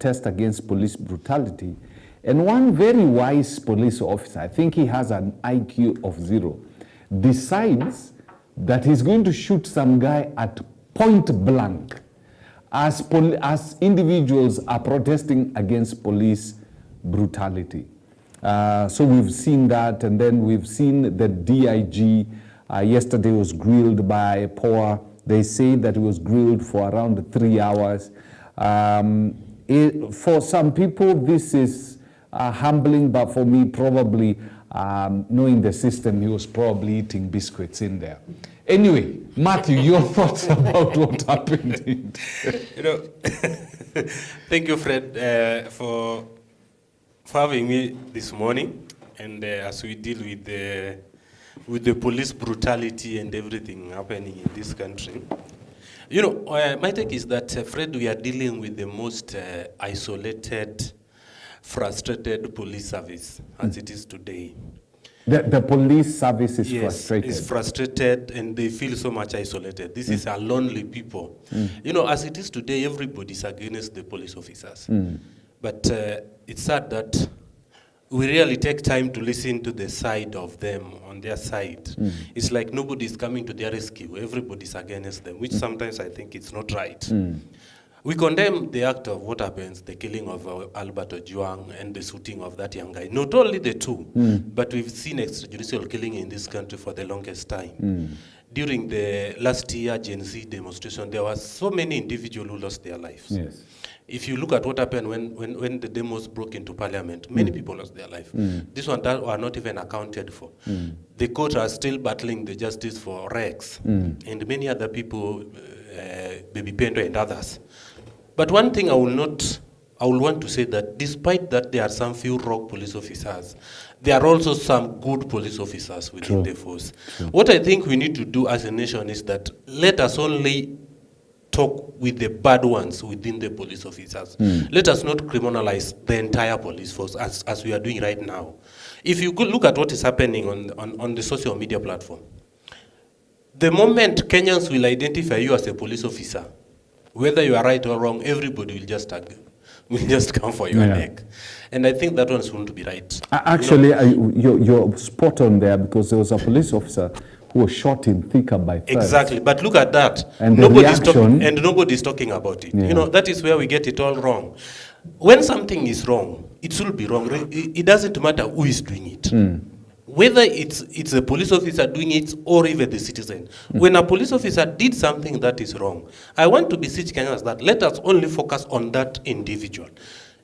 protest against police brutality. And one very wise police officer, I think he has an IQ of 0, decides that he's going to shoot some guy at point blank as individuals are protesting against police brutality. So we've seen that, and then we've seen the DIG yesterday was grilled by POA. They say that it was grilled for around 3 hours. For some people, this is humbling, but for me, probably knowing the system, he was probably eating biscuits in there. Anyway, Matthew, your thoughts about what happened? Thank you, Fred, for having me this morning, and as we deal with the police brutality and everything happening in this country. My take is that, Fred, we are dealing with the most isolated, frustrated police service as it is today. The police service is frustrated. Yes, it's frustrated, and they feel so much isolated. This is a lonely people. As it is today, everybody's against the police officers. But it's sad that we really take time to listen to the side of them, on their side. It's like nobody's coming to their rescue. Everybody's against them, which sometimes I think it's not right. We condemn the act of what happens, the killing of Albert Ojwang and the shooting of that young guy. Not only the two, but we've seen extrajudicial killing in this country for the longest time. During the last year Gen Z demonstration, there were so many individuals who lost their lives. Yes. If you look at what happened when the demos broke into parliament, many people lost their life. This one that are not even accounted for. The court are still battling the justice for Rex and many other people, Baby Pendo and others. But one thing I will want to say that despite that there are some few rogue police officers, there are also some good police officers within the force. What I think we need to do as a nation is that let us only talk with the bad ones within the police officers. Let us not criminalize the entire police force as we are doing right now. If you could look at what is happening on the social media platform, the moment Kenyans will identify you as a police officer, whether you are right or wrong, everybody will just come for your neck. And I think that one's going to be right. Actually, you're spot on there, because there was a police officer who was shot in Thika by thugs. Exactly, but look at that. And nobody's talking about it. That is where we get it all wrong. When something is wrong, it should be wrong. It doesn't matter who is doing it. Whether it's a police officer doing it or even the citizen. When a police officer did something that is wrong, I want to beseech Kenyans that let us only focus on that individual.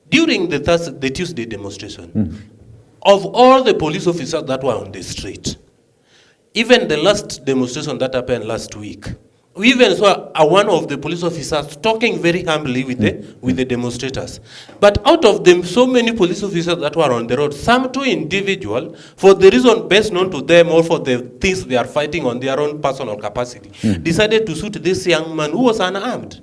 During the Tuesday demonstration, of all the police officers that were on the street, even the last demonstration that happened last week, we even saw one of the police officers talking very humbly with the demonstrators. But out of them, so many police officers that were on the road, some two individuals, for the reason best known to them or for the things they are fighting on their own personal capacity, decided to shoot this young man who was unarmed.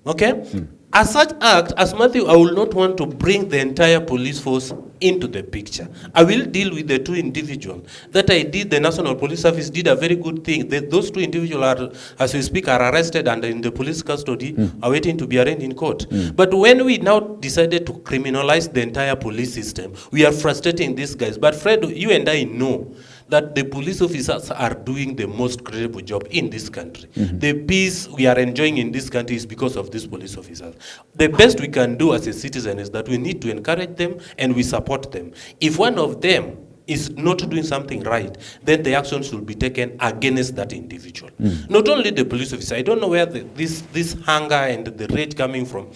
Okay? As such act, as Matthew, I will not want to bring the entire police force into the picture. I will deal with the two individuals. That I did, the National Police Service did a very good thing. Those two individuals are, as we speak, are arrested and in the police custody, awaiting to be arraigned in court. But when we now decided to criminalize the entire police system, we are frustrating these guys. But Fred, you and I know that the police officers are doing the most credible job in this country. The peace we are enjoying in this country is because of these police officers. The best we can do as a citizen is that we need to encourage them and we support them. If one of them is not doing something right, then the action should be taken against that individual. Not only the police officer. I don't know where this hunger and the rage coming from.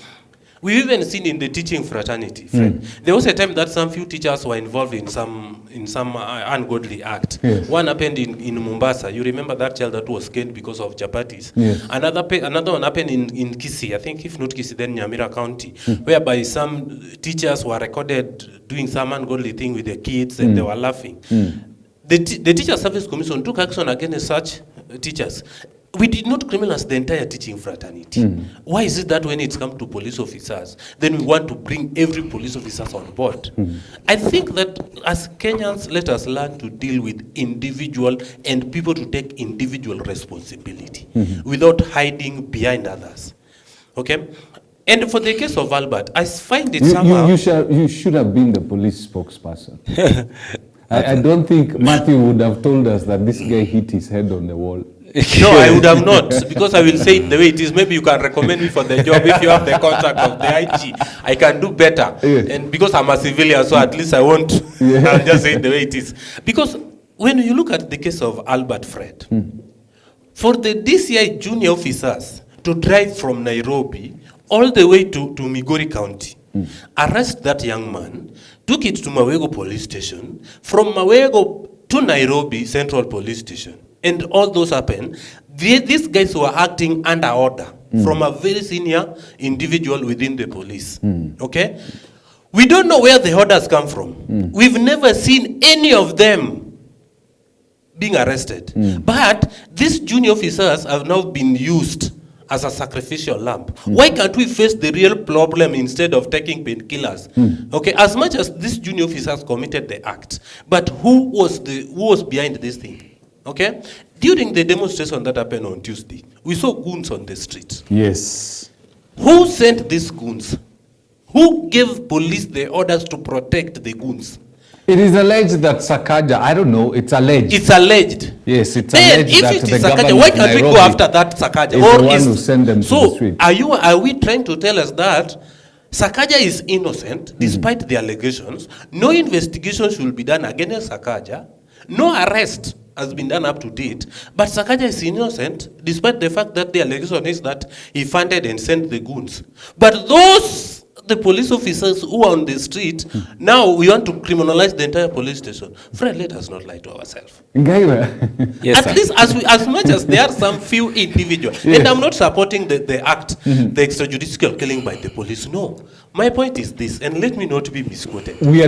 We've even seen in the teaching fraternity, Fred. There was a time that some few teachers were involved in some ungodly act. One happened in Mombasa. You remember that child that was killed because of chapatis. Another one happened in Kisii, I think if not Kisii, then Nyamira County, whereby some teachers were recorded doing some ungodly thing with the kids and they were laughing. The Teacher Service Commission took action against such teachers. We did not criminalize the entire teaching fraternity. Why is it that when it's come to police officers, then we want to bring every police officer on board? I think that as Kenyans, let us learn to deal with individual and people to take individual responsibility without hiding behind others. Okay? And for the case of Albert, I find it You, somehow... you should have been the police spokesperson. I don't think Matthew would have told us that this guy hit his head on the wall. No, I would have not, because I will say it the way it is. Maybe you can recommend me for the job if you have the contact of the IG. I can do better. Yeah. And because I'm a civilian, so at least I won't. Yeah. I'll just say it the way it is. Because when you look at the case of Albert Fred, for the DCI junior officers to drive from Nairobi all the way to Migori County, arrest that young man, took it to Mawego police station, from Mawego to Nairobi Central Police Station, and all those happened. These guys were acting under order from a very senior individual within the police. Okay? We don't know where the orders come from. We've never seen any of them being arrested. But these junior officers have now been used as a sacrificial lamb. Why can't we face the real problem instead of taking painkillers? Okay, as much as these junior officers committed the act, but who was behind this thing? Okay, during the demonstration that happened on Tuesday, we saw goons on the street. Yes. Who sent these goons? Who gave police the orders to protect the goons? It is alleged that Sakaja, I don't know, it's alleged. It's alleged. Yes, it's Then alleged if that it the is government Sakaja, why of can't we go Nairobi after that Sakaja? is the one who sent them to the street. Are we trying to tell us that Sakaja is innocent despite the allegations? No investigation should be done against Sakaja. No arrest has been done up to date. But Sakaja is innocent despite the fact that the allegation is that he funded and sent the goons. But the police officers who are on the street, now we want to criminalize the entire police station. Fred, let us not lie to ourselves. Yes, At least as much as there are some few individuals, Yes. and I'm not supporting the act, the extrajudicial killing by the police. No. My point is this, and let me not be misquoted. There's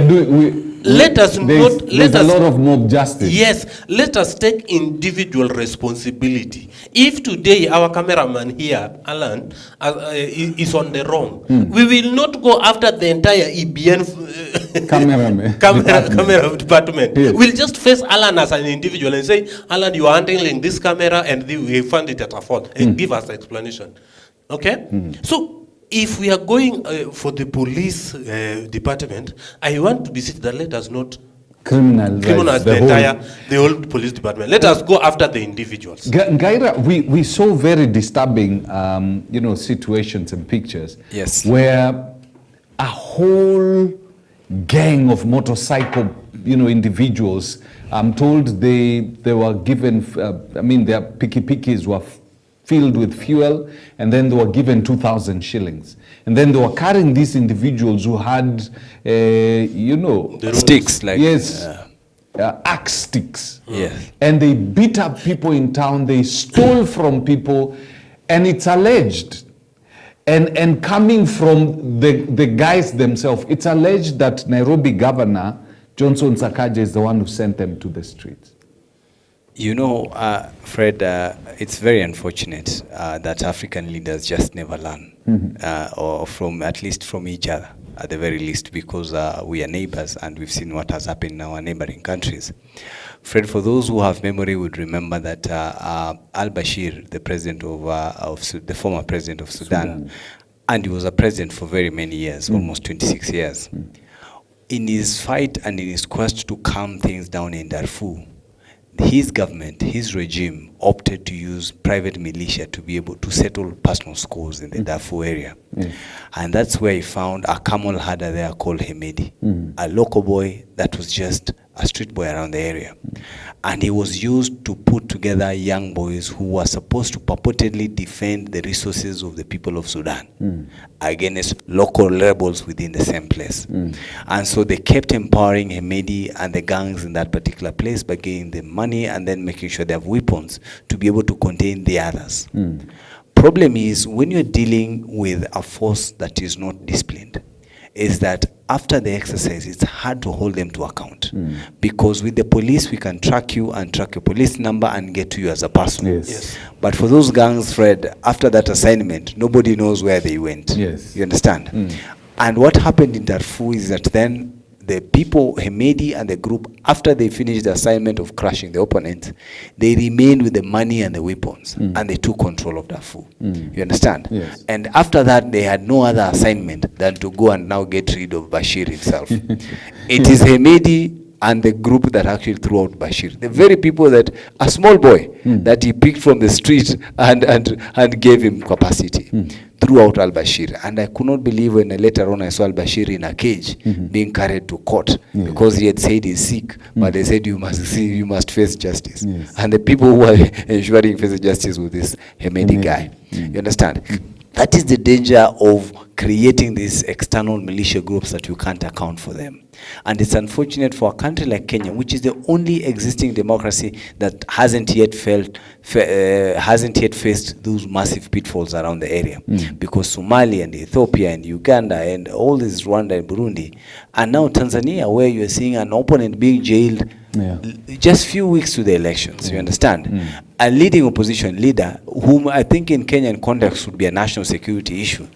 a lot of mob justice. Yes, let us take individual responsibility. If today our cameraman here, Alan, is on the wrong, we will not go after the entire EBN camera department. Yes. We'll just face Alan as an individual and say, Alan, you are handling this camera and we found it at a fault, and give us the explanation. Okay? So, if we are going for the police department, I want to be said that let us not criminalize the whole police department. Let us go after the individuals. Gaira, we saw very disturbing, situations and pictures. Yes. Where a whole gang of motorcycle, individuals, I'm told they were given, their pikis were filled with fuel, and then they were given 2,000 shillings. And then they were carrying these individuals who had, sticks, like axe sticks. Yes. And they beat up people in town, they stole from people, and it's alleged. And coming from the guys themselves, it's alleged that Nairobi Governor Johnson Sakaja is the one who sent them to the streets. Fred, it's very unfortunate that African leaders just never learn, or at least from each other, at the very least, because we are neighbors and we've seen what has happened in our neighboring countries. Fred, for those who have memory, would remember that al-Bashir, the president the former president of Sudan, and he was a president for very many years, almost 26 years. In his fight and in his quest to calm things down in Darfur, his government, his regime, opted to use private militia to be able to settle personal scores in the Darfur area. And that's where he found a camel herder there called Hemedi, a local boy that was just a street boy around the area. And he was used to put together young boys who were supposed to purportedly defend the resources of the people of Sudan against local rebels within the same place. And so they kept empowering Hemedi and the gangs in that particular place by giving them money and then making sure they have weapons to be able to contain the others. Problem is, when you're dealing with a force that is not disciplined, is that after the exercise, it's hard to hold them to account. Because with the police, we can track you and track your police number and get to you as a person. Yes. But for those gangs, Fred, after that assignment, nobody knows where they went. Yes. You understand? And what happened in Darfur is that then the people, Hemedi and the group, after they finished the assignment of crushing the opponent, they remained with the money and the weapons, and they took control of Darfur. You understand? Yes. And after that, they had no other assignment than to go and now get rid of Bashir himself. It is Hemedi and the group that actually threw out Bashir. The very people that, a small boy, that he picked from the street and gave him capacity, threw out al-Bashir. And I could not believe when later on I saw al-Bashir in a cage being carried to court because he had said he's sick, but they said you must face justice. And the people who are ensuring face justice with this Hemedi guy. You understand? That is the danger of creating these external militia groups that you can't account for them. And it's unfortunate for a country like Kenya, which is the only existing democracy that hasn't yet faced those massive pitfalls around the area. Because Somalia and Ethiopia and Uganda and all this Rwanda and Burundi, and now Tanzania, where you're seeing an opponent being jailed just few weeks to the elections, you understand? A leading opposition leader, whom I think in Kenyan context would be a national security issue,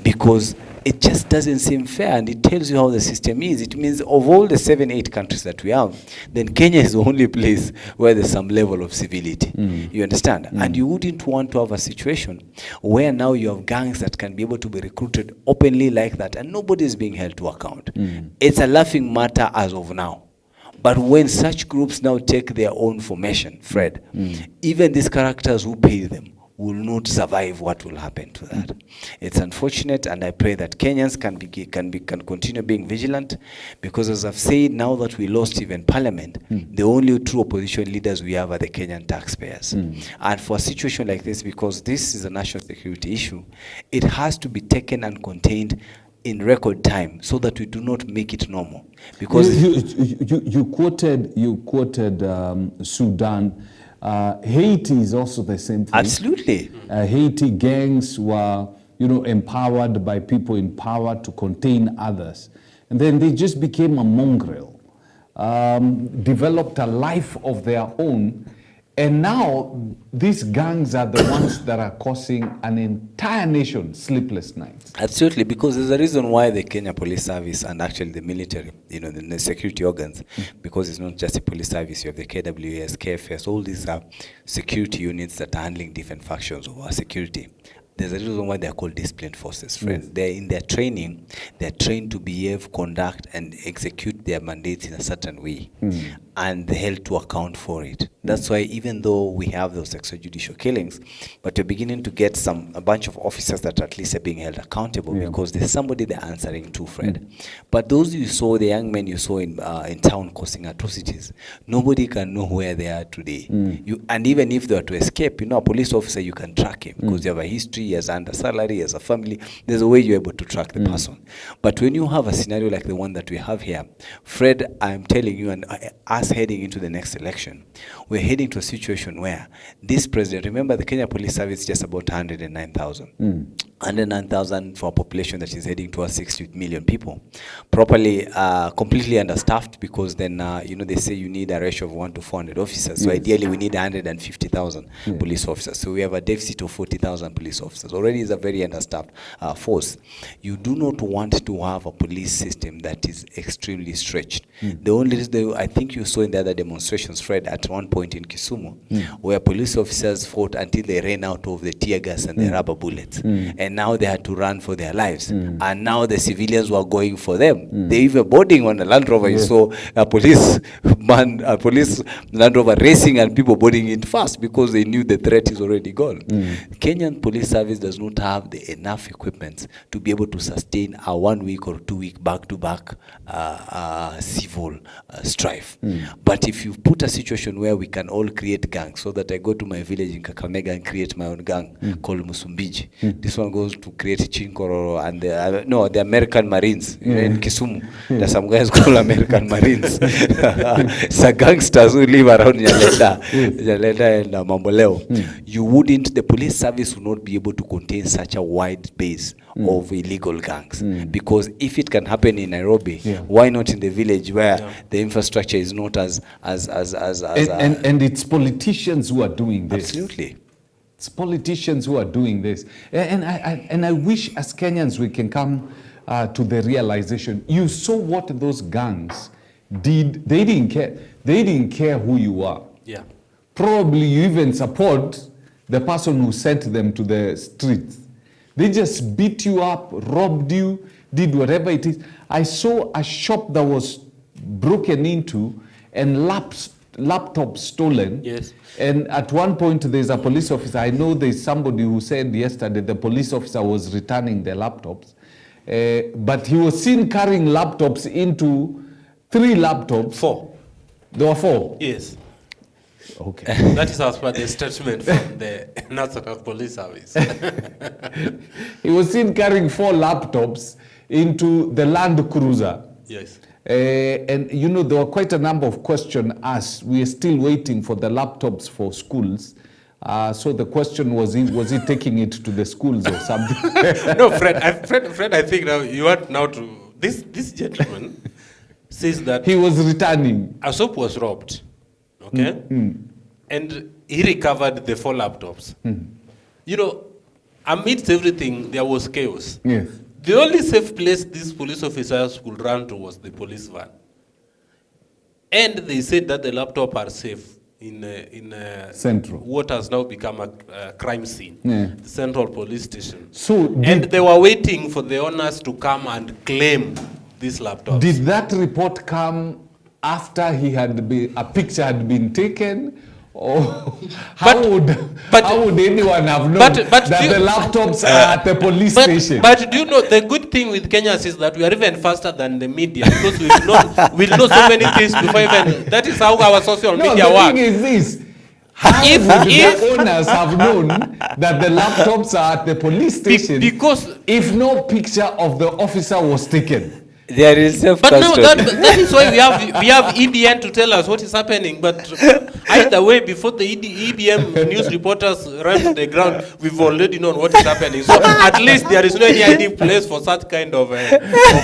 because it just doesn't seem fair, and it tells you how the system is. It means of all the 7-8 countries that we have, then Kenya is the only place where there's some level of civility. You understand? And you wouldn't want to have a situation where now you have gangs that can be able to be recruited openly like that, and nobody is being held to account. It's a laughing matter as of now. But when such groups now take their own formation, Fred, even these characters who pay them will not survive what will happen to that. It's unfortunate, and I pray that Kenyans can continue being vigilant, because as I've said, now that we lost even parliament, the only true opposition leaders we have are the Kenyan taxpayers. And for a situation like this, because this is a national security issue, it has to be taken and contained in record time so that we do not make it normal. Because you quoted Sudan. Haiti is also the same thing. Absolutely. Haiti gangs were, empowered by people in power to contain others, and then they just became a mongrel, developed a life of their own. And now these gangs are the ones that are causing an entire nation sleepless nights. Absolutely, because there's a reason why the Kenya Police Service and actually the military, the security organs, because it's not just a police service, you have the KWS, KFS, all these are security units that are handling different factions of our security. There's a reason why they're called disciplined forces, friends. They're in their training, they're trained to behave, conduct, and execute their mandates in a certain way. And they're held to account for it. That's why even though we have those extrajudicial killings, but you're beginning to get a bunch of officers that at least are being held accountable because there's somebody they're answering to, Fred. But those you saw, the young men you saw in town causing atrocities, nobody can know where they are today. And even if they were to escape, a police officer, you can track him because you have a history, he has under salary, he has a family. There's a way you're able to track the person. But when you have a scenario like the one that we have here, Fred, I'm telling you, and us heading into the next election, we're heading to a situation where this president, remember the Kenya Police Service is just about 109,000. 109,000 for a population that is heading towards 60 million people. Properly, completely understaffed, because then, they say you need a ratio of 1 to 400 officers. So ideally we need 150,000 police officers. So we have a deficit of 40,000 police officers. Already is a very understaffed force. You do not want to have a police system that is extremely stretched. The only reason, I think you saw in the other demonstrations, Fred, at one point in Kisumu, where police officers fought until they ran out of the tear gas and the rubber bullets. And now they had to run for their lives. And now the civilians were going for them. They even boarding on a Land Rover. You saw a police Land Rover racing and people boarding it fast because they knew the threat is already gone. Kenyan Police Service does not have enough equipment to be able to sustain a 1 week or 2 week back-to-back civil strife. But if you put a situation where we can all create gangs, so that I go to my village in Kakamega and create my own gang called Musumbiji. This one goes to create Chinkororo and the American Marines in Kisumu. There's some guys called American Marines. So gangsters who live around Nyalenda and Mamboleo. The police service will not be able to contain such a wide base of illegal gangs. Because if it can happen in Nairobi, why not in the village where the infrastructure is not as and it's politicians who are doing this. Absolutely. It's politicians who are doing this. And I wish as Kenyans we can come to the realization. You saw what those gangs did. They didn't care. They didn't care who you are. Yeah. Probably you even support the person who sent them to the streets. They just beat you up, robbed you, did whatever it is. I saw a shop that was broken into and laptops stolen. Yes. And at one point there's a police officer. I know there's somebody who said yesterday the police officer was returning the laptops. But he was seen carrying laptops into 3 laptops. 4. There were 4? Yes. Okay. That is as per the statement from the National Police Service. He was seen carrying 4 laptops into the Land Cruiser. Yes. And you know, there were quite a number of questions asked. We are still waiting for the laptops for schools. So the question was he taking it to the schools or something? No, Fred, I think now you want now to... This gentleman says that... He was returning. A shop was robbed. Okay? And he recovered the 4 laptops. You know, amidst everything, there was chaos. Yes. The only safe place these police officers could run to was the police van. And they said that the laptops are safe in Central. What has now become a crime scene, the Central Police Station. So and they were waiting for the owners to come and claim these laptops. Did that report come after a picture had been taken? Or how would anyone have known that the laptops are at the police station? But do you know, the good thing with Kenya is that we are even faster than the media, because we know so many things before even... That is how our social media works. The thing is this. How would the owners have known that the laptops are at the police station if no picture of the officer was taken? There is but no, that is why we have EBN to tell us what is happening. But either way, before the EBN news reporters run to the ground, we've already known what is happening. So at least there is no any hiding place for such kind of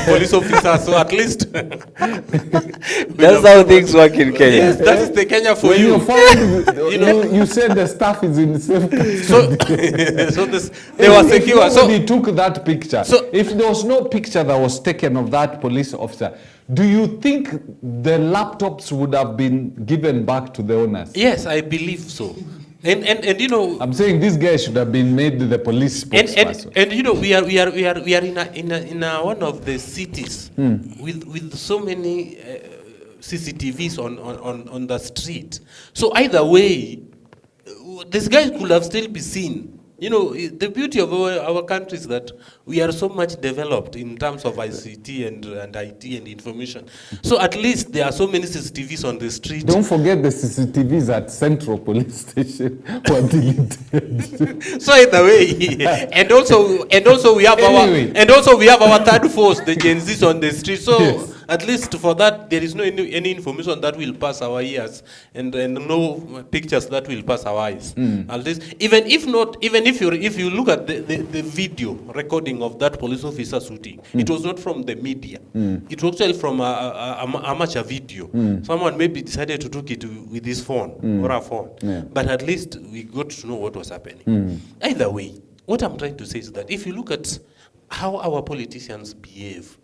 police officers. So at least that's how things work in Kenya. Yes, that is the Kenya for when you. You said the staff is in safe custody. So they were secure. So they took that picture. So if there was no picture that was taken of that police officer, do you think the laptops would have been given back to the owners? Yes, I believe so. And you know, I'm saying this guy should have been made the police spokesperson. And you know, we are in one of the cities with so many CCTVs on the street. So either way, this guy could have still been seen. You know, the beauty of our country is that we are so much developed in terms of ICT and IT and information. So at least there are so many CCTVs on the street. Don't forget the CCTVs at Central Police Station were deleted. So either way, and also we have our third force, the Gen Zs on the street. So yes. At least for that, there is no any information that will pass our ears, and no pictures that will pass our eyes. At least, even if you look at the video recording of that police officer shooting, it was not from the media. It was actually from a amateur video. Someone maybe decided to take it with his phone or a phone. Yeah. But at least we got to know what was happening. Either way, what I'm trying to say is that if you look at how our politicians behave,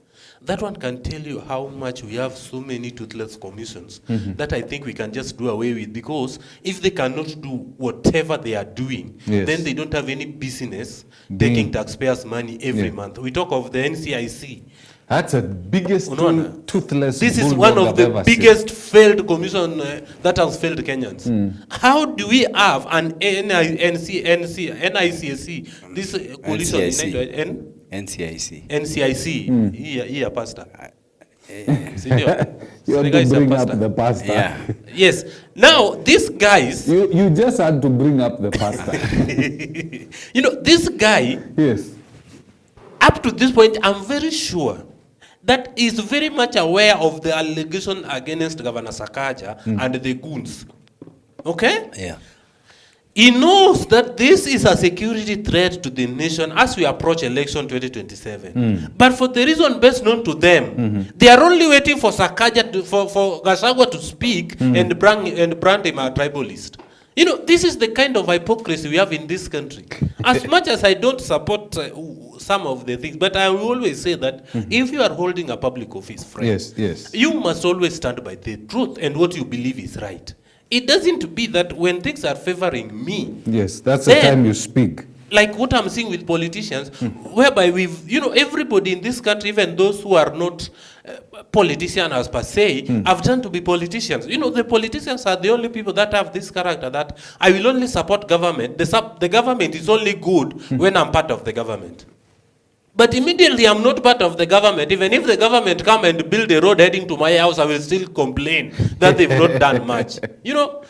that one can tell you how much we have so many toothless commissions that I think we can just do away with, because if they cannot do whatever they are doing, then they don't have any business taking taxpayers' money every month. We talk of the NCIC. That's the biggest toothless. This is one of the biggest failed commission that has failed Kenyans. How do we have an NICC, this coalition? NCIC. Yeah, pastor. You have to bring up the pastor. Yeah. Yes. Now, these guys... You just had to bring up the pastor. You know, this guy... Yes. Up to this point, I'm very sure that is very much aware of the allegation against Governor Sakaja and the goons. Okay? Yeah. He knows that this is a security threat to the nation as we approach election 2027. But for the reason best known to them, they are only waiting for Sakaja for Gachagua to speak and brand him a tribalist. You know, this is the kind of hypocrisy we have in this country. As much as I don't support some of the things, but I will always say that if you are holding a public office, friend, yes, you must always stand by the truth and what you believe is right. It doesn't be that when things are favoring me. Yes, that's the time you speak. Like what I'm seeing with politicians, whereby we've, you know, everybody in this country, even those who are not politicians per se, have turned to be politicians. You know, the politicians are the only people that have this character that I will only support government. The government is only good when I'm part of the government. But immediately I'm not part of the government. Even if the government come and build a road heading to my house, I will still complain that they've not done much. You know,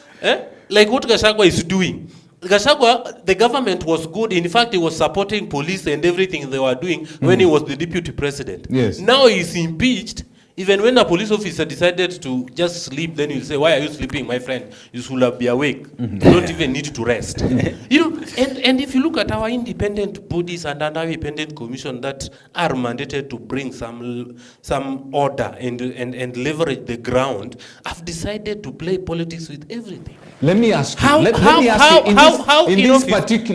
like what Gachagua is doing. Gachagua, the government was good. In fact, he was supporting police and everything they were doing when he was the deputy president. Yes. Now he's impeached. Even when a police officer decided to just sleep, then he'll say, why are you sleeping, my friend? You should have be awake. You don't even need to rest. You know, and if you look at our independent bodies and our independent commission that are mandated to bring some order and leverage the ground, have decided to play politics with everything. Let me ask you.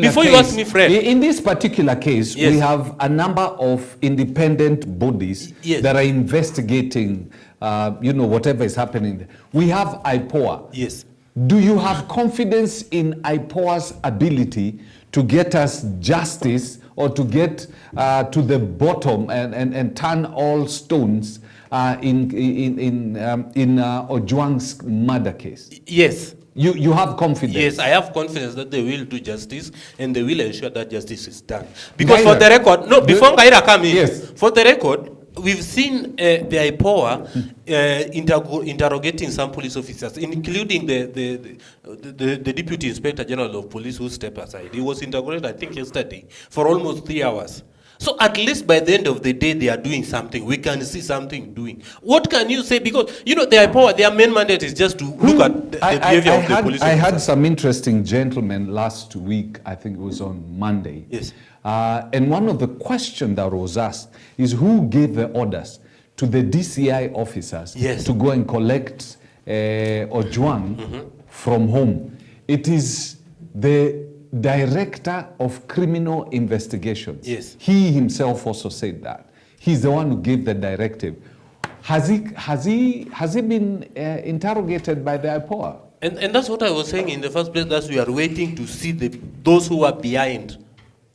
Before you ask me, Fred. In this particular case, Yes. we have a number of independent bodies Yes. that are investigating, you know, whatever is happening. We have IPOA. Yes. Do you have confidence in IPOA's ability to get us justice or to get to the bottom and turn all stones in Ojwang's murder case? Yes. You have confidence? Yes, I have confidence that they will do justice and they will ensure that justice is done. Because for the record, before Gaira come in, yes. For the record, we've seen the IPOA interrogating some police officers, including the Deputy Inspector General of Police who stepped aside. He was interrogated, I think, yesterday for almost 3 hours. So at least by the end of the day, they are doing something. We can see something doing. What can you say? Because, you know, the IPOA, their main mandate is just to look at the behavior of the police officers. I had some interesting gentlemen last week, I think it was on Monday. Yes. And one of the questions that was asked is who gave the orders to the DCI officers to go and collect Ojwang from home. It is the Director of Criminal Investigations. Yes. He himself also said that. He's the one who gave the directive. Has he been interrogated by the IPOA? And that's what I was saying in the first place, that we are waiting to see those who are behind.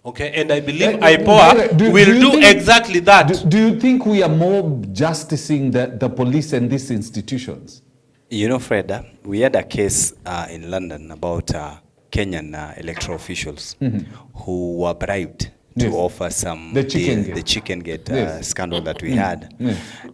Okay, and I believe IPOA will do exactly that. Do you think we are more justicing the police and these institutions? You know, Fred, we had a case in London about Kenyan electoral officials who were bribed to offer some the chicken gate yes. scandal that we had.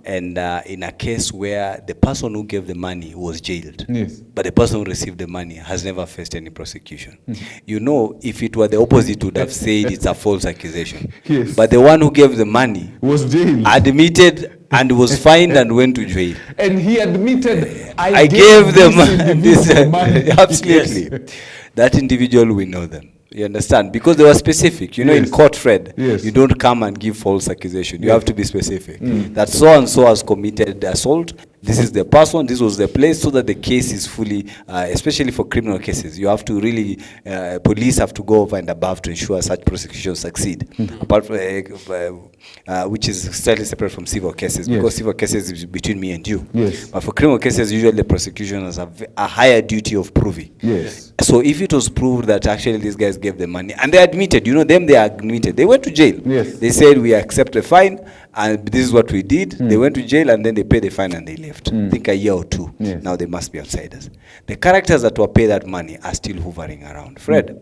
And in a case where the person who gave the money was jailed, but the person who received the money has never faced any prosecution. You know, if it were the opposite, would have said it's a false accusation. Yes. But the one who gave the money was jailed, admitted, and was fined and went to jail. And he admitted, I gave them this money. Absolutely. Yes. That individual, we know them. You understand? Because they were specific. You know, in court, Fred, you don't come and give false accusation. You have to be specific. That so-and-so has committed assault. This is the person, this was the place, so that the case is fully, especially for criminal cases, you have to really, police have to go over and above to ensure such prosecutions succeed. Apart from, which is slightly separate from civil cases, because civil cases is between me and you. But for criminal cases, usually the prosecution has a higher duty of proving. So if it was proved that actually these guys gave the money, and they admitted, you know, they admitted, they went to jail. They said, we accept the fine, and this is what we did. They went to jail, and then they paid the fine and they left. I think a year or two. Now they must be outsiders. The characters that were paid that money are still hovering around. Fred,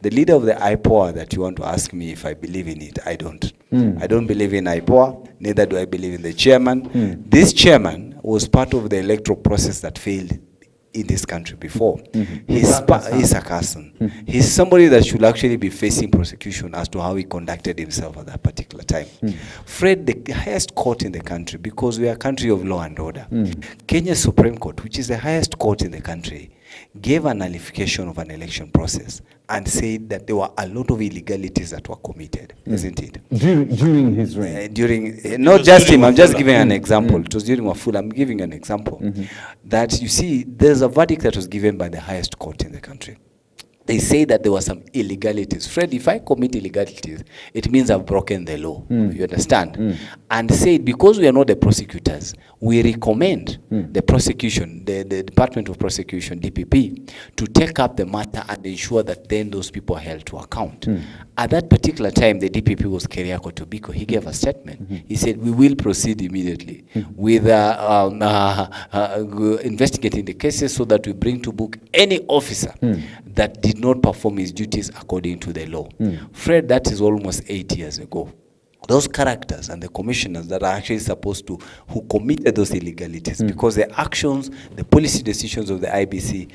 the leader of the IPOA that you want to ask me if I believe in it, I don't. I don't believe in IPOA, neither do I believe in the chairman. This chairman was part of the electoral process that failed in this country before. He's a cousin. He's somebody that should actually be facing prosecution as to how he conducted himself at that particular time. Fred, the highest court in the country, because we are a country of law and order, Kenya's Supreme Court, which is the highest court in the country, gave an nullification of an election process and said that there were a lot of illegalities that were committed, isn't it? During his reign? Not just during him, I'm just Wafula. giving an example. It was during Wafula. I'm giving an example. That you see, there's a verdict that was given by the highest court in the country. They say that there were some illegalities. Fred, if I commit illegalities, it means I've broken the law. You understand? And said, because we are not the prosecutors, we recommend the prosecution, the Department of Prosecution, DPP, to take up the matter and ensure that then those people are held to account. At that particular time, the DPP was Keriako Tobiko. He gave a statement. He said, we will proceed immediately with investigating the cases so that we bring to book any officer that did not perform his duties according to the law. Fred, that is almost 8 years ago. Those characters and the commissioners that are actually supposed to, who committed those illegalities, because the actions, the policy decisions of the IBC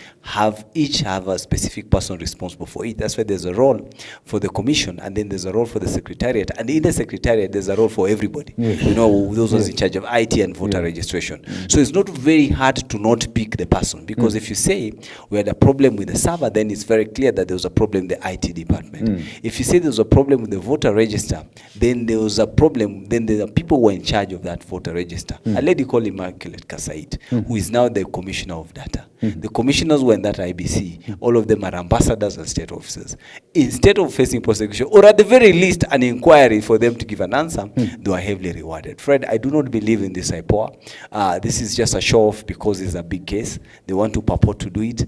each have a specific person responsible for it. That's why there's a role for the commission, and then there's a role for the secretariat, and in the secretariat there's a role for everybody. You know, those ones in charge of IT and voter registration. So it's not very hard to not pick the person, because if you say we had a problem with the server, then it's very clear that there was a problem in the IT department. If you say there was a problem with the voter register, then there was a problem, then there are people who are in charge of that voter register. A lady called Immaculate Kasait, who is now the commissioner of data. The commissioners were in that IBC. All of them are ambassadors and state officers. Instead of facing prosecution, or at the very least an inquiry for them to give an answer, they were heavily rewarded. Fred, I do not believe in this IPOA. This is just a show-off because it's a big case. They want to purport to do it.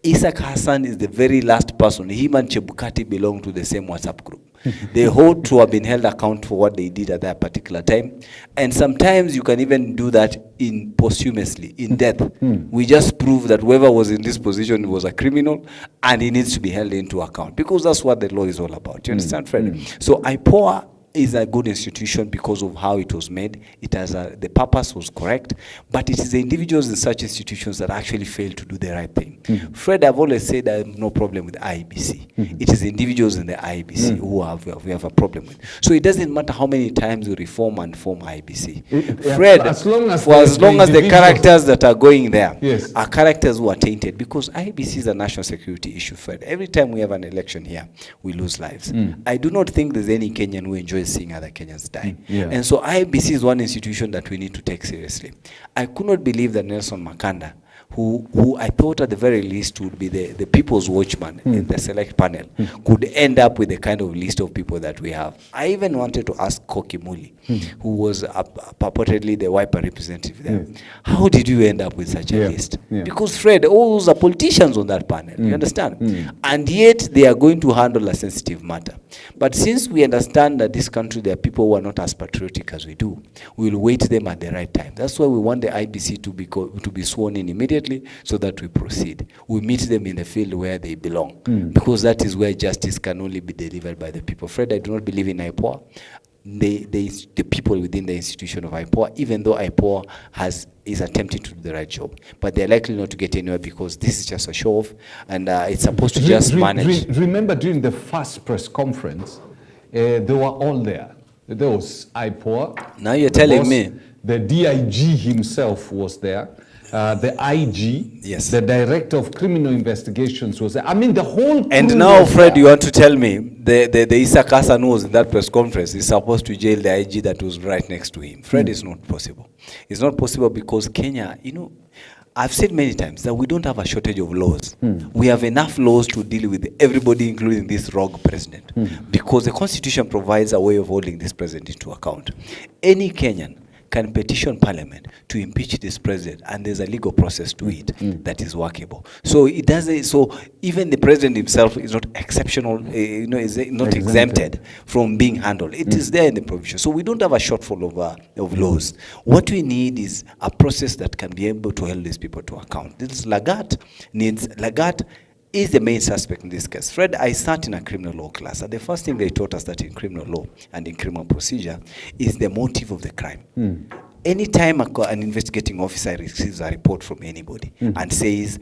Isaac Hassan is the very last person. Him and Chebukati belong to the same WhatsApp group. They hold to have been held account for what they did at that particular time. And sometimes you can even do that posthumously, in death. We just prove that whoever was in this position was a criminal and he needs to be held into account, because that's what the law is all about. You understand, Fred? So IPOA is a good institution because of how it was made. It has the purpose was correct, but it is the individuals in such institutions that actually fail to do the right thing. Fred, I've always said I have no problem with the IBC. It is the individuals in the IBC who we have a problem with. So it doesn't matter how many times we reform and form IBC. Fred, as long as the characters that are going there are characters who are tainted, because IBC is a national security issue, Fred. Every time we have an election here, we lose lives. I do not think there's any Kenyan who enjoys seeing other Kenyans die. And so IBC is one institution that we need to take seriously. I could not believe that Nelson Makanda, who I thought at the very least would be the people's watchman in the select panel, could end up with the kind of list of people that we have. I even wanted to ask Koki Muli, who was purportedly the Wiper representative there. How did you end up with such a list? Because Fred, all those are politicians on that panel, you understand? And yet they are going to handle a sensitive matter. But since we understand that this country, there are people who are not as patriotic as we do, we will wait them at the right time. That's why we want the IBC to be sworn in immediately, so that we proceed. We meet them in the field where they belong, because that is where justice can only be delivered by the people. Fred, I do not believe in IPOA. The people within the institution of IPOA, even though IPOA is attempting to do the right job, but they're likely not to get anywhere, because this is just a show-off, and it's supposed to just manage. Remember during the first press conference, they were all there. There was IPOA. Now you're telling me. The DIG himself was there. The IG, the Director of Criminal Investigations was there. I mean, the whole. And now, Fred, you want to tell me the Isaac Hassan who was in that press conference is supposed to jail the IG that was right next to him. Fred, it's not possible. It's not possible because Kenya, you know, I've said many times that we don't have a shortage of laws. We have enough laws to deal with everybody, including this rogue president, because the Constitution provides a way of holding this president into account. Any Kenyan can petition Parliament to impeach this president, and there's a legal process to it that is workable. So it doesn't. So even the president himself is not exceptional. Is not exempted from being handled. It is there in the provision. So we don't have a shortfall of laws. What we need is a process that can be able to hold these people to account. Lagat is the main suspect in this case. Fred, I sat in a criminal law class, and the first thing they taught us that in criminal law and in criminal procedure is the motive of the crime. Anytime an investigating officer receives a report from anybody and says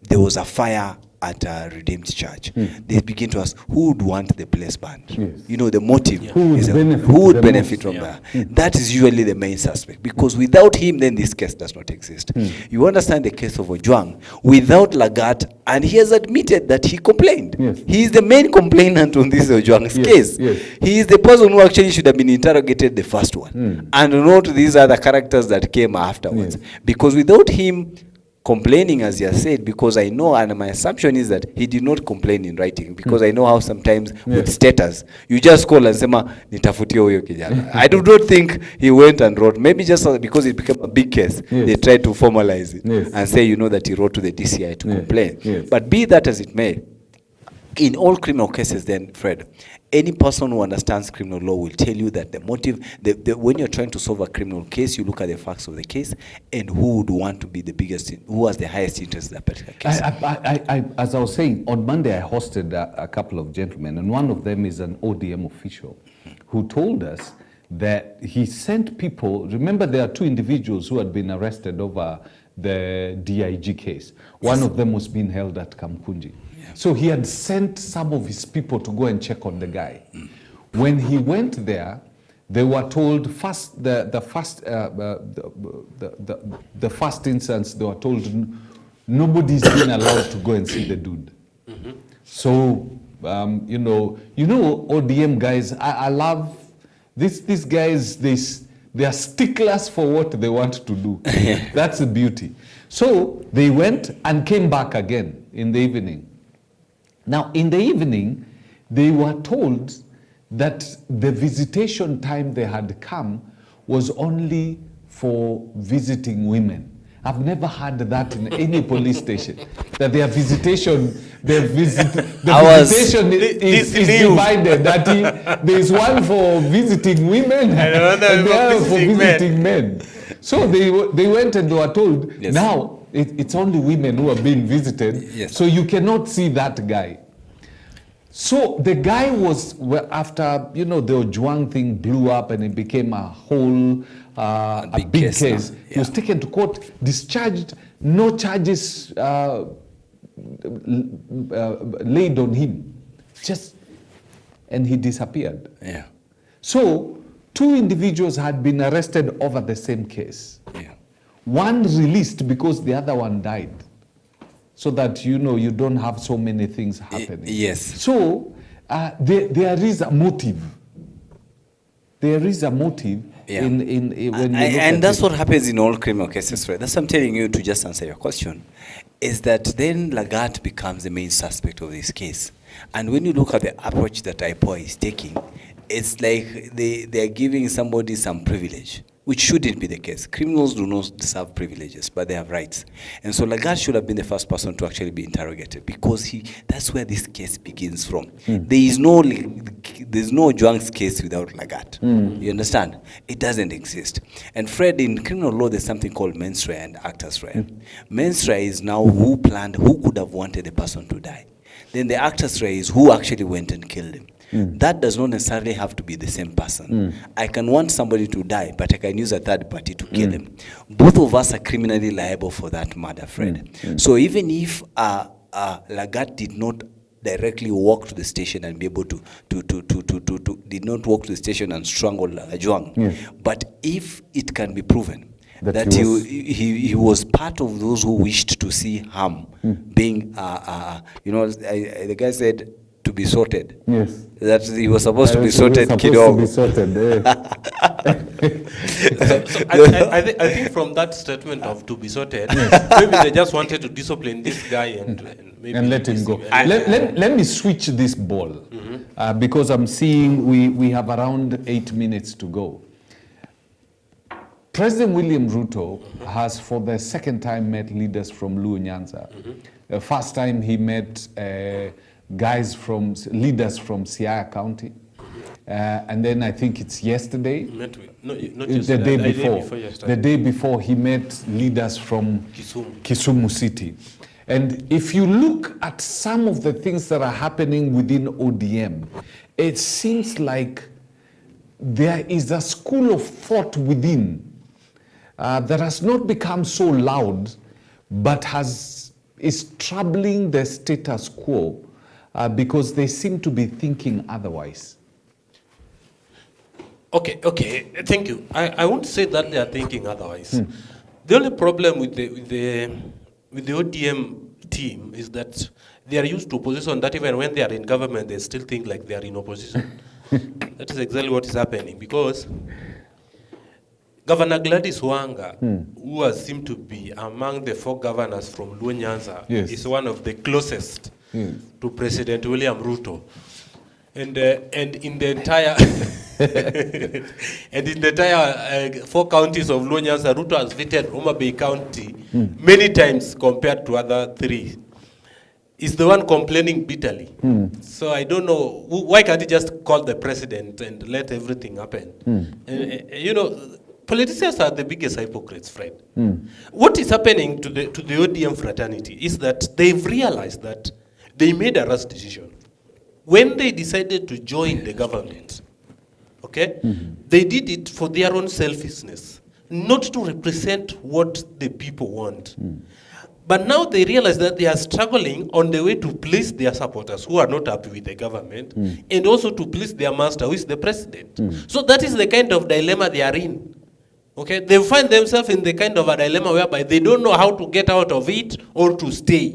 there was a fire at Redeemed Church, they begin to ask who would want the place banned. Yes. You know, the motive. Who would benefit who would the benefit most? from that? That is usually the main suspect, because without him, then this case does not exist. You understand the case of Ojwang, without Lagat, and he has admitted that he complained. Yes. He is the main complainant on this Ojwang's case. Yes. He is the person who actually should have been interrogated the first one, and not these other characters that came afterwards. Yes. Because without him complaining, as you said, because I know, and my assumption is that he did not complain in writing, because I know how sometimes with status, you just call and say, nitafutia huyo kijana. I do not think he went and wrote, maybe just because it became a big case, they tried to formalize it and say, you know, that he wrote to the DCI to complain. But be that as it may, in all criminal cases then, Fred, any person who understands criminal law will tell you that the motive, when you're trying to solve a criminal case, you look at the facts of the case and who would want to be the biggest, who has the highest interest in that particular case. As I was saying, on Monday I hosted a couple of gentlemen, and one of them is an ODM official who told us that he sent people, remember there are two individuals who had been arrested over the DIG case. One of them was being held at Kamkunji. So he had sent some of his people to go and check on the guy. When he went there, they were told the first instance, they were told nobody's been allowed to go and see the dude. So you know ODM guys. I love these guys. They are sticklers for what they want to do. That's the beauty. So they went and came back again in the evening. Now, in the evening, they were told that the visitation time they had come was only for visiting women. I've never heard that in any police station, that their visitation, visitation is divided, that there is one for visiting women and the other for visiting men. So they went and they were told, now, it's only women who are being visited, so you cannot see that guy. So the guy was, after, you know, the Ojwang thing blew up and it became a whole, a big case. He was taken to court, discharged, no charges laid on him. And he disappeared. So 2 individuals had been arrested over the same case. One released because the other one died. So that, you know, you don't have so many things happening. So there is a motive. There is a motive in when you look and that's what happens in all criminal cases, right? That's what I'm telling you, to just answer your question, is that then Lagat becomes the main suspect of this case. And when you look at the approach that IPOA is taking, it's like they're giving somebody some privilege, which shouldn't be the case. Criminals do not deserve privileges, but they have rights. And so Lagat should have been the first person to actually be interrogated, because that's where this case begins from. There's no Ojwang's case without Lagat. You understand? It doesn't exist. And Fred, in criminal law, there's something called mens rea and actus rea. Mens rea is now who planned, who could have wanted the person to die. Then the actus rea is who actually went and killed him. That does not necessarily have to be the same person. I can want somebody to die, but I can use a third party to kill him. Both of us are criminally liable for that murder, Fred. So even if Lagat did not directly walk to the station and be able to did not walk to the station and strangle Ojwang, but if it can be proven that he was part of those who wished to see harm being, you know, the guy said, to be sorted. That he was supposed to be sorted, kiddo. I think from that statement of to be sorted, maybe they just wanted to discipline this guy and let him go. Let me switch this ball, because I'm seeing we have around 8 minutes to go. President William Ruto has, for the second time, met leaders from Luo Nyanza. The first time he met leaders from Siaya County, and then I think it's yesterday. The day before. The day before he met leaders from Kisumu City. And if you look at some of the things that are happening within ODM, it seems like there is a school of thought within that has not become so loud, but is troubling the status quo because they seem to be thinking otherwise. Okay, thank you. I won't say that they are thinking otherwise. The only problem with the ODM team is that they are used to opposition that even when they are in government, they still think like they are in opposition. That is exactly what is happening, because Governor Gladys Wanga, who has seemed to be among the 4 governors from Luo Nyanza, is one of the closest to President William Ruto. And in the entire 4 counties of Luo Nyanza, Ruto has visited Homa Bay County many times compared to other 3. Is the one complaining bitterly. So I don't know, why can't he just call the president and let everything happen? You know, politicians are the biggest hypocrites, Fred. What is happening to the ODM fraternity is that they've realized that they made a rash decision. When they decided to join the government, okay, they did it for their own selfishness, not to represent what the people want. But now they realize that they are struggling on the way to please their supporters who are not happy with the government, and also to please their master, who is the president. So that is the kind of dilemma they are in. Okay, they find themselves in the kind of a dilemma whereby they don't know how to get out of it or to stay.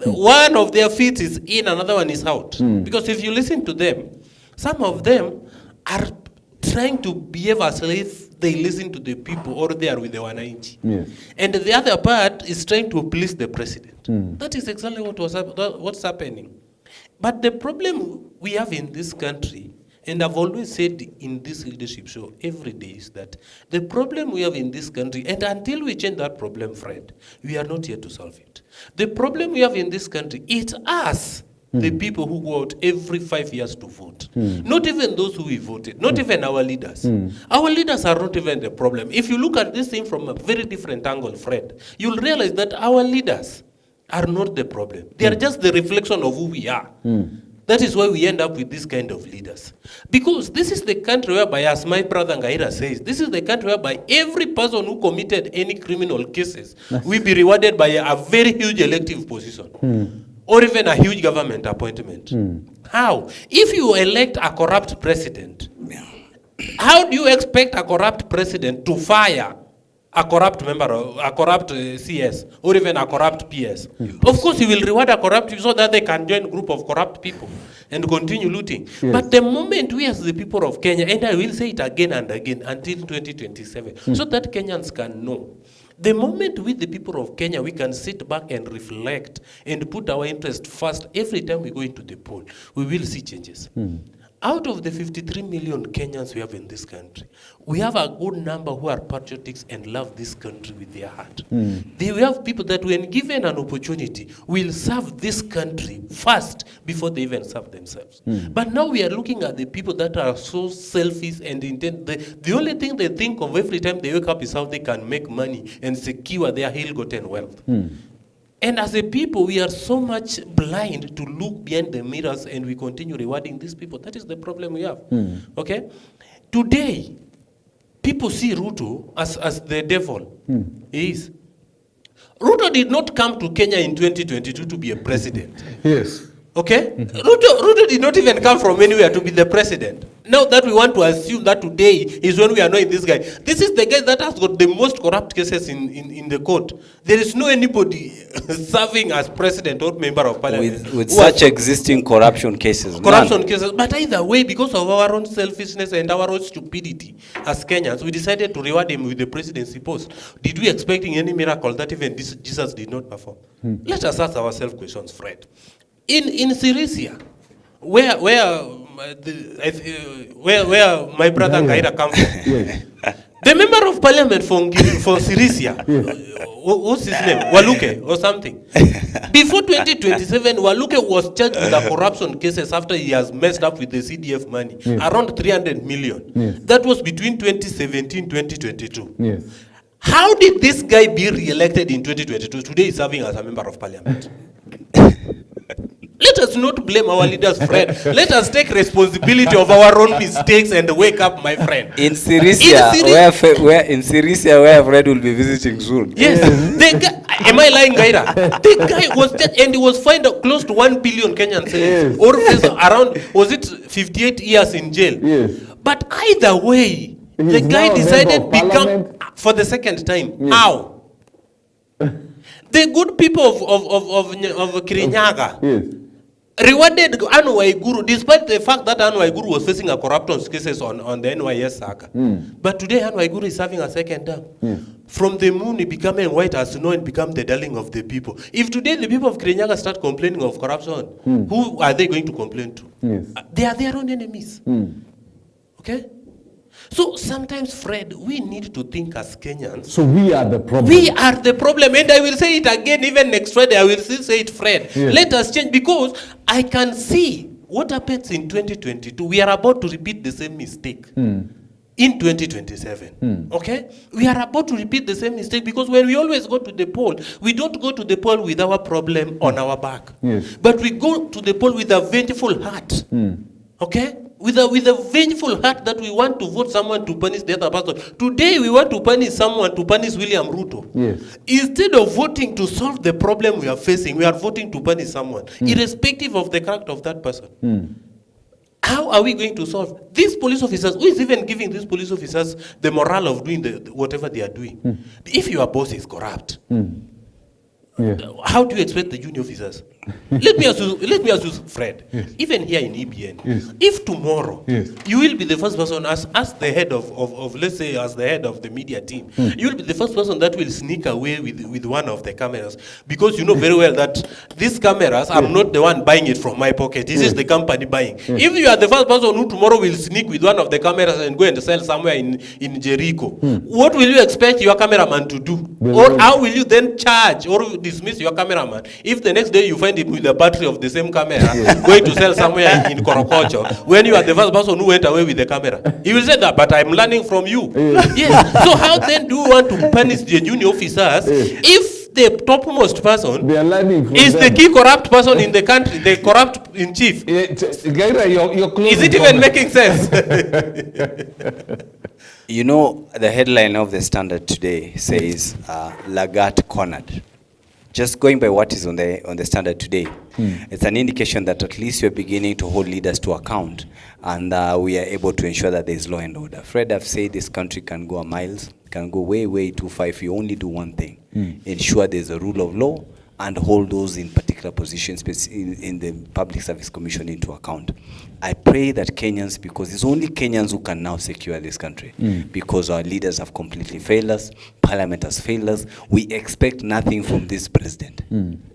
One of their feet is in, another one is out. Because if you listen to them, some of them are trying to behave as if they listen to the people or they are with the wananchi. And the other part is trying to please the president. That is exactly what's happening. But the problem we have in this country, and I've always said in this leadership show every day, is that the problem we have in this country, and until we change that problem, Fred, we are not here to solve it. The problem we have in this country, it's us, the people who go out every 5 years to vote. Not even those who we voted, not even our leaders. Our leaders are not even the problem. If you look at this thing from a very different angle, Fred, you'll realize that our leaders are not the problem. They are just the reflection of who we are. That is why we end up with this kind of leaders. Because this is the country whereby, as my brother Ngaira says, this is the country whereby every person who committed any criminal cases will be rewarded by a very huge elective position. Or even a huge government appointment. How? If you elect a corrupt president, how do you expect a corrupt president to fire a corrupt member, a corrupt CS, or even a corrupt PS? Of course, he will reward a corrupt people so that they can join a group of corrupt people and continue looting. But the moment we as the people of Kenya, and I will say it again and again until 2027, so that Kenyans can know, the moment we, the people of Kenya, we can sit back and reflect and put our interest first every time we go into the poll, we will see changes. Out of the 53 million Kenyans we have in this country, we have a good number who are patriotic and love this country with their heart. We have people that when given an opportunity will serve this country first before they even serve themselves. But now we are looking at the people that are so selfish and intent. The only thing they think of every time they wake up is how they can make money and secure their ill-gotten wealth. And as a people, we are so much blind to look behind the mirrors, and we continue rewarding these people. That is the problem we have. Okay? Today, people see Ruto as the devil. He is. Ruto did not come to Kenya in 2022 to be a president. Yes. Okay? Ruto did not even come from anywhere to be the president. Now that we want to assume that today is when we are knowing this guy. This is the guy that has got the most corrupt cases in the court. There is no anybody serving as president or member of parliament. With such existing corruption cases. Corruption cases. But either way, because of our own selfishness and our own stupidity as Kenyans, we decided to reward him with the presidency post. Did we expecting any miracle that even Jesus did not perform? Let us ask ourselves questions, Fred. In Sirisia, where my brother Ngaira comes from, the member of parliament for Sirisia, what's his name? Waluke or something. Before 2027, Waluke was charged with the corruption cases after he has messed up with the CDF money, around 300 million. That was between 2017 and 2022. How did this guy be re-elected in 2022? Today he's serving as a member of parliament. Let us not blame our leaders, friend. Let us take responsibility of our own mistakes and wake up, my friend. In Sirisia, where Fred will be visiting soon. Yes, the guy, am I lying, Gaira? The guy was just, and he was fined close to 1 billion Kenyan cedis, or around, was it 58 years in jail? Yes. But either way, the guy decided to become for the second time. Yes. How? The good people of Kirinyaga, yes, rewarded Anu Waiguru, despite the fact that Anu Waiguru was facing a corruption cases on the NYS saga. But today Anu Waiguru is having a second term. From the moon, he became white as snow and become the darling of the people. If today the people of Kirinyaga start complaining of corruption, who are they going to complain to? Yes. They are their own enemies. Okay? So sometimes, Fred, we need to think as Kenyans. So we are the problem. We are the problem. And I will say it again, even next Friday, I will still say it, Fred. Yes. Let us change, because I can see what happens in 2022. We are about to repeat the same mistake in 2027. Okay? We are about to repeat the same mistake, because when we always go to the poll, we don't go to the poll with our problem on our back. Yes. But we go to the poll with a vengeful heart. Okay? With a vengeful heart that we want to vote someone to punish the other person. Today we want to punish someone to punish William Ruto. Yes. Instead of voting to solve the problem we are facing, we are voting to punish someone, irrespective of the character of that person. How are we going to solve? These police officers, who is even giving these police officers the morale of doing whatever they are doing? If your boss is corrupt, how do you expect the junior officers? Let me ask you, Fred. Yes. Even here in EBN, yes, if tomorrow you will be the first person as the head of let's say as the head of the media team, you will be the first person that will sneak away with one of the cameras, because you know very well that these cameras, I'm not the one buying it from my pocket. This is the company buying. If you are the first person who tomorrow will sneak with one of the cameras and go and sell somewhere in Jericho, what will you expect your cameraman to do? Or how will you then charge or dismiss your cameraman if the next day you find him with the battery of the same camera going to sell somewhere in Korokocho when you are the first person who went away with the camera? He will say that, but I'm learning from you. Yes. So how then do you want to punish the junior officers if the topmost person is the key corrupt person in the country, the corrupt in chief? Is it even making sense? You know, the headline of the Standard today says Lagat cornered. Just going by what is on the Standard today, it's an indication that at least we're beginning to hold leaders to account, and we are able to ensure that there is law and order. Fred, I've said this country can go a miles, can go way, way too far if you only do one thing. Ensure there's a rule of law and hold those in particular positions in the Public Service Commission into account. I pray that Kenyans, because it's only Kenyans who can now secure this country, because our leaders have completely failed us, Parliament has failed us, we expect nothing from this president.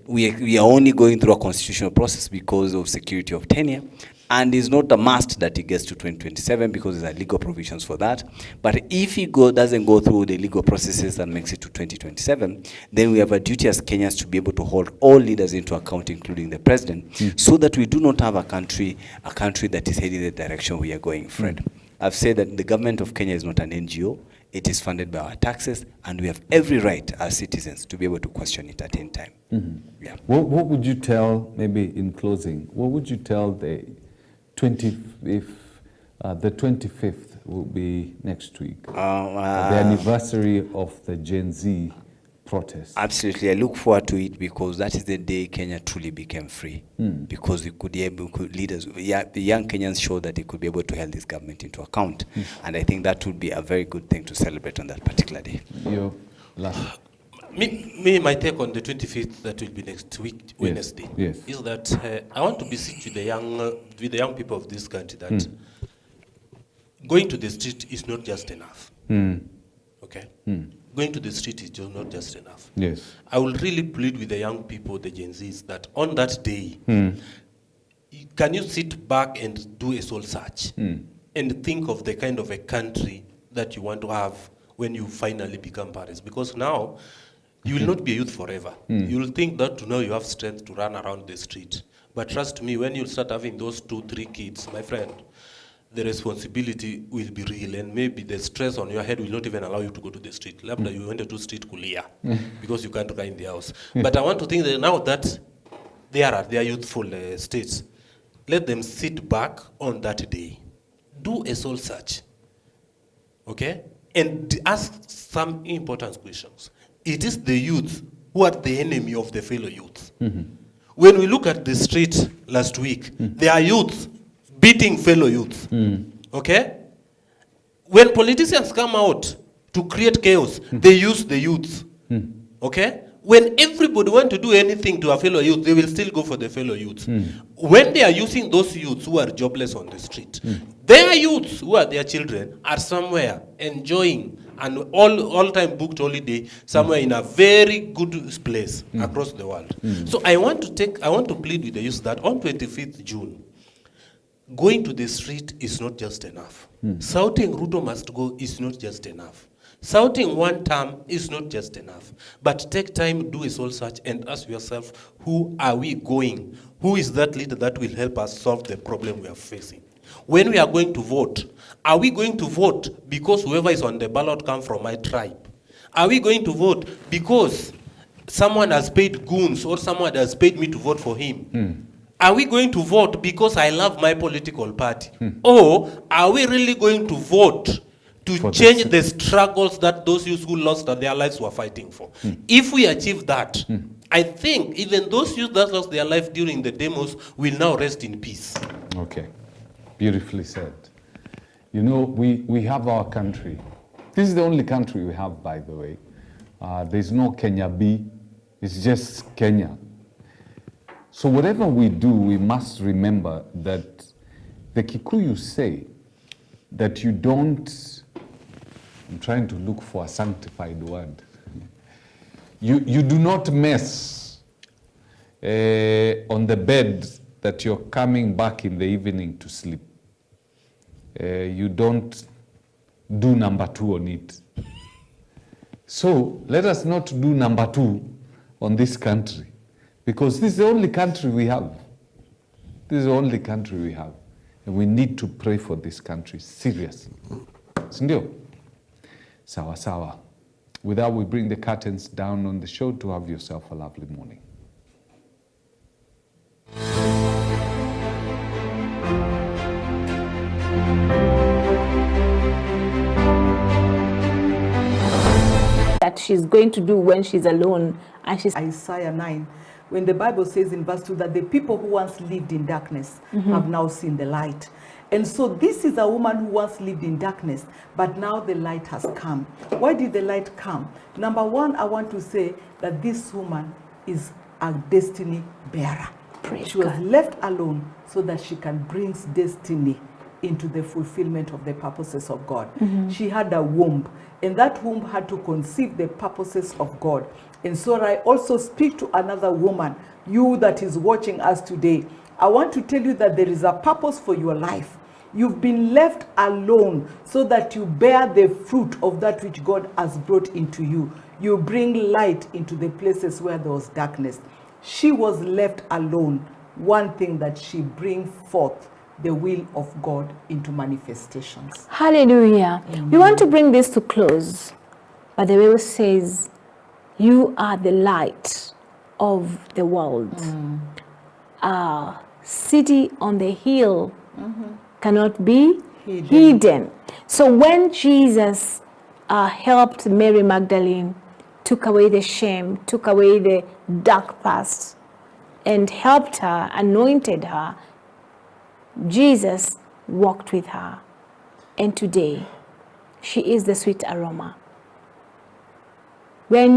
We are only going through a constitutional process because of security of tenure, and it's not a must that he gets to 2027 because there are legal provisions for that. But if he doesn't go through the legal processes and makes it to 2027, then we have a duty as Kenyans to be able to hold all leaders into account, including the president, so that we do not have a country that is heading the direction we are going, Fred. I've said that the government of Kenya is not an NGO. It is funded by our taxes, and we have every right as citizens to be able to question it at any time. Yeah. What would you tell, maybe in closing, what would you tell the 25th will be next week, the anniversary of the Gen Z protest? Absolutely, I look forward to it, because that is the day Kenya truly became free. Because we could leaders, the young Kenyans showed that they could be able to hold this government into account, and I think that would be a very good thing to celebrate on that particular day. Your last. My take on the 25th, that will be next week, Wednesday, is that I want to beseech with the young people of this country that going to the street is not just enough. Okay? Going to the street is just not just enough. Yes. I will really plead with the young people, the Gen Zs, that on that day, can you sit back and do a soul search and think of the kind of a country that you want to have when you finally become parents? Because now, you will not be a youth forever. You will think that now you have strength to run around the street. But trust me, when you start having those 2-3 kids, my friend, the responsibility will be real, and maybe the stress on your head will not even allow you to go to the street. You went to street kulia because you can't run in the house. But I want to think that now that they are at their youthful states. Let them sit back on that day. Do a soul search. Okay? And ask some important questions. It is the youth who are the enemy of the fellow youth. When we look at the street last week, there are youth beating fellow youth. Okay? When politicians come out to create chaos, they use the youth. Okay? When everybody wants to do anything to a fellow youth, they will still go for the fellow youth. When they are using those youths who are jobless on the street, their youths, who are their children, are somewhere enjoying an all-time booked holiday somewhere in a very good place across the world. So I want to plead with the youth that on 25th June, going to the street is not just enough. Shouting Ruto must go is not just enough. Shouting one term is not just enough. But take time, do a soul search, and ask yourself, who are we going? Who is that leader that will help us solve the problem we are facing? When we are going to vote, are we going to vote because whoever is on the ballot comes from my tribe? Are we going to vote because someone has paid goons or someone has paid me to vote for him? Are we going to vote because I love my political party? Or are we really going to vote to change the struggles that those youths who lost their lives were fighting for? If we achieve that, I think even those youths that lost their life during the demos will now rest in peace. Okay, beautifully said. You know, we have our country. This is the only country we have, by the way. There's no Kenya B, it's just Kenya. So whatever we do, we must remember that the Kikuyu say that you don't, I'm trying to look for a sanctified word. You do not mess on the bed that you're coming back in the evening to sleep. You don't do number 2 on it. So let us not do number 2 on this country, because this is the only country we have. This is the only country we have. And we need to pray for this country seriously. Sindio? Sawa sawa. With that, we bring the curtains down on the show. To have yourself a lovely morning. That she's going to do when she's alone, and she's Isaiah 9, when the Bible says in verse 2 that the people who once lived in darkness have now seen the light. And so this is a woman who once lived in darkness, but now the light has come. Why did the light come? Number one, I want to say that this woman is a destiny bearer. Praise She was God. left alone so that she can bring destiny into the fulfillment of the purposes of God. She had a womb, and that womb had to conceive the purposes of God. And so I also speak to another woman, you that is watching us today. I want to tell you that there is a purpose for your life. You've been left alone so that you bear the fruit of that which God has brought into you. You bring light into the places where there was darkness. She was left alone. One thing that she brings forth the will of God into manifestations. hallelujah. We want to bring this to close, but the Bible says, you are the light of the world. A city on the hill cannot be hidden. So when Jesus helped Mary Magdalene, took away the shame, took away the dark past, and helped her, anointed her, Jesus walked with her. And today, she is the sweet aroma. When